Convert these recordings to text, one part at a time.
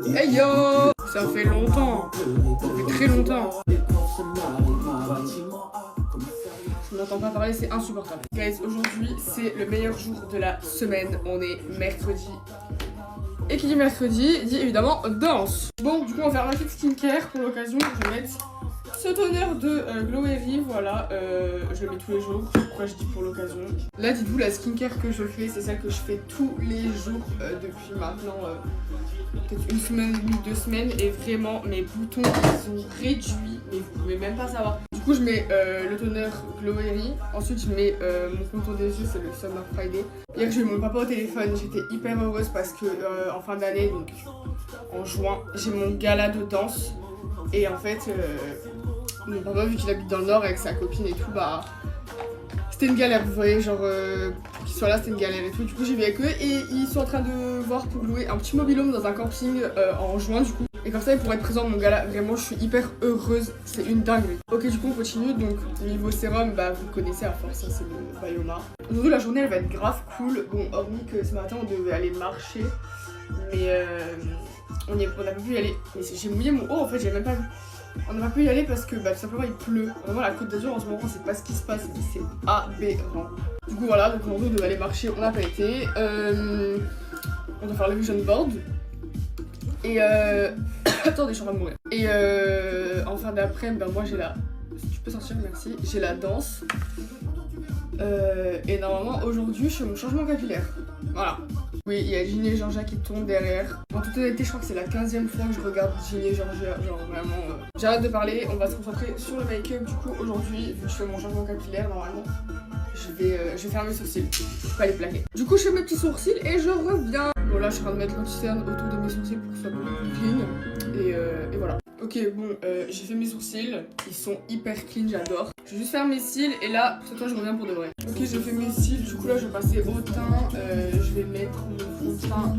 Hey yo! Ça fait longtemps. Ça fait très longtemps. Je n'entends pas parler, c'est insupportable. Guys, aujourd'hui, c'est le meilleur jour de la semaine. On est mercredi. Et qui dit mercredi, dit évidemment danse. Bon, du coup, on va faire un petit skincare. Pour l'occasion, je vais mettre ce toner de Glowery, voilà, je le mets tous les jours. Pourquoi je dis pour l'occasion? Là, dites-vous, la skincare que je fais, c'est celle que je fais tous les jours depuis maintenant peut-être une semaine et demie, 2 semaines. Et vraiment, mes boutons, ils sont réduits, mais vous pouvez même pas savoir. Du coup, je mets le toner Glowery. Ensuite, je mets mon contour des yeux, c'est le Summer Friday. Hier, j'ai eu mon papa au téléphone, j'étais hyper heureuse parce que en fin d'année, donc en juin, j'ai mon gala de danse. Et en fait, mon papa, vu qu'il habite dans le nord avec sa copine et tout, bah c'était une galère, vous voyez, genre pour qu'il soit là, c'était une galère et tout. Du coup, j'ai vu avec eux et ils sont en train de voir pour louer un petit mobil-home dans un camping en juin, du coup. Et comme ça, ils pourraient être présents à mon gala. Vraiment, je suis hyper heureuse, c'est une dinguerie. Ok, du coup, on continue. Donc, niveau sérum, bah vous le connaissez à force, hein, c'est le Bioma. Aujourd'hui, la journée, elle va être grave cool. Bon, hormis que ce matin, on devait aller marcher, mais on n'a pas pu y aller. Mais j'ai mouillé mon haut, en fait, j'ai même pas vu. On n'a pas pu y aller parce que bah, tout simplement il pleut. Vraiment la Côte d'Azur en ce moment c'est pas ce qui se passe, c'est aberrant. Du coup voilà, donc on devait aller marcher, on n'a pas été. On doit faire le vision board. Et attendez, je suis en train de mourir. Et en fin d'après-midi, bah, moi j'ai la... Si tu peux sortir, merci. J'ai la danse. Et normalement aujourd'hui je fais mon changement capillaire. Voilà. Oui, il y a Ginny et Georgia qui tournent derrière. En toute honnêteté, je crois que c'est la 15e fois que je regarde Ginny et Georgia. Genre vraiment. J'arrête de parler, on va se concentrer sur le make-up. Du coup, aujourd'hui, vu que je fais mon changement capillaire, normalement, je vais faire mes sourcils. Je peux pas les plaquer. Du coup, je fais mes petits sourcils et je reviens. Bon, là, je suis en train de mettre l'anti-cerne autour de mes sourcils pour que ce soit beaucoup plus clean. Et voilà. Ok, bon, j'ai fait mes sourcils. Ils sont hyper clean, j'adore. Je vais juste faire mes cils et là, cette fois, je reviens pour de vrai. Ok, j'ai fait mes cils. Du coup, là, je vais passer au teint. Je vais mettre mon fond de teint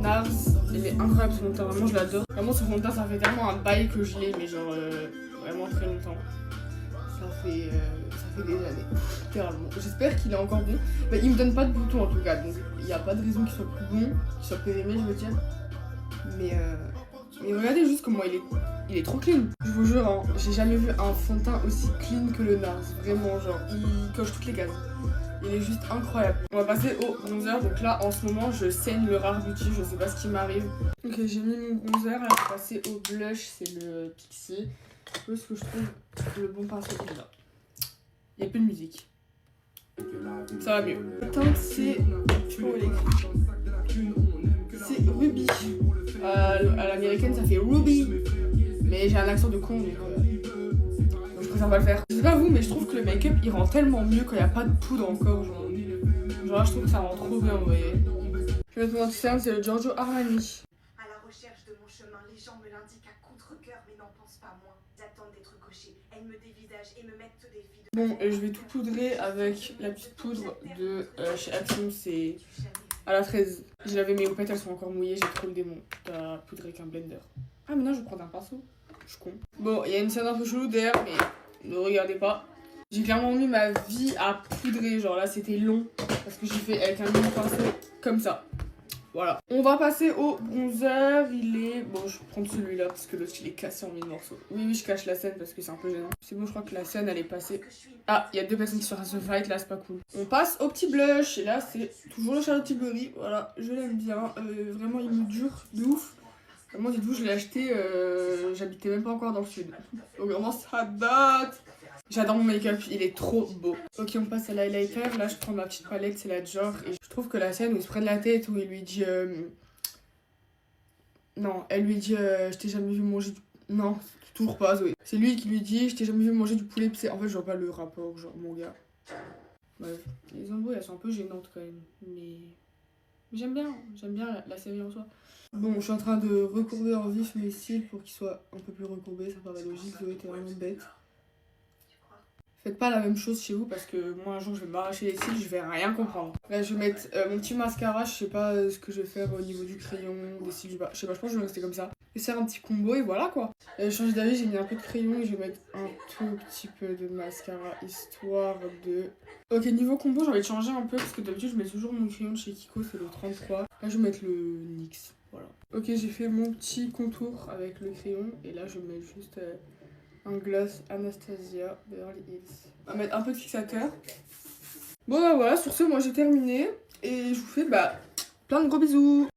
Nars. Il est incroyable ce fond de teint, vraiment, je l'adore. Vraiment, ce fond de teint, ça fait tellement un bail que je l'ai, mais genre vraiment très longtemps. Ça fait des années, littéralement. J'espère qu'il est encore bon. Bah, il me donne pas de boutons en tout cas, donc il n'y a pas de raison qu'il soit plus bon, qu'il soit plus aimé, je veux dire. Mais regardez juste comment il est trop clean. Je vous jure, hein, j'ai jamais vu un fond de teint aussi clean que le Nars. Vraiment, genre, il coche toutes les cases. Il est juste incroyable. On va passer au bronzer. Donc là, en ce moment, je saigne le Rare Beauty. Je sais pas ce qui m'arrive. Ok, j'ai mis mon bronzer. Là, je vais passer au blush. C'est le Pixie. Où est-ce que je trouve le bon pinceau là? Il n'y a plus de musique. Ça va mieux. Le teint, c'est... C'est Ruby. À l'américaine, ça fait Ruby. Mais j'ai un accent de con, donc je préfère pas le faire. Je sais pas vous, mais je trouve que le make-up, il rend tellement mieux quand il n'y a pas de poudre encore. Genre là, je trouve que ça rend trop bien, vous voyez. Je vais mettre mon anti-cerne, c'est le Giorgio Armani. À la recherche de mon chemin, les gens me l'indiquent à contre-cœur, mais n'en pensent pas moins. Ils attendent d'être cochés. Elles me dévisagent et me mettent au défi de... Bon, et je vais tout poudrer avec la petite poudre de chez Action, c'est à la fraise. J'ai lavé mes houpettes, elles sont encore mouillées, j'ai trop le démon. T'as poudré avec un blender. Ah, mais non, je vais prendre un pinceau. Je suis con. Bon, il y a une scène un peu chelou derrière, mais ne regardez pas. J'ai clairement mis ma vie à poudrer, genre là c'était long, parce que j'ai fait avec un mini pinceau comme ça. Voilà. On va passer au bronzer, il est... Bon, je vais prendre celui-là parce que l'autre il est cassé en 1000 morceaux. Oui, je cache la scène parce que c'est un peu gênant. C'est bon, je crois que la scène elle est passée. Ah, il y a 2 personnes qui sont en train de se fight, là c'est pas cool. On passe au petit blush, et là c'est toujours le Charlotte Tilbury. Voilà, je l'aime bien. Vraiment, il me dure de ouf. Vraiment, dites-vous, je l'ai acheté, j'habitais même pas encore dans le sud. Donc vraiment, ça date. J'adore mon make-up, il est trop beau. Ok, on passe à l'highlighter. Là, je prends ma petite palette, c'est la Dior. Et je trouve que la scène où ils se prennent la tête, où il lui dit... Non, elle lui dit je t'ai jamais vu manger du... Non, toujours pas, Zoé. C'est lui qui lui dit je t'ai jamais vu manger du poulet épicé. En fait, je vois pas le rapport, genre, mon gars. Bref, les embrouilles, elles sont un peu gênantes quand même. Mais j'aime bien la série en soi. Bon, je suis en train de recourber en vif mes cils pour qu'ils soient un peu plus recourbés. Ça paraît logique, Zoé était vraiment bête. Faites pas la même chose chez vous parce que moi un jour je vais m'arracher les cils, je vais rien comprendre. Là je vais mettre mon petit mascara, je sais pas ce que je vais faire au niveau du crayon, des cils, je sais pas, je pense que je vais rester comme ça. Je vais faire un petit combo et voilà quoi. J'ai changé d'avis, j'ai mis un peu de crayon et je vais mettre un tout petit peu de mascara histoire de... Ok, niveau combo j'ai envie de changer un peu parce que d'habitude je mets toujours mon crayon de chez Kiko, c'est le 33. Là je vais mettre le NYX. Voilà. Ok, j'ai fait mon petit contour avec le crayon. Et là, je mets juste un gloss Anastasia Beverly Hills. On va mettre un peu de fixateur. Bon, bah voilà, sur ce, moi j'ai terminé. Et je vous fais plein de gros bisous.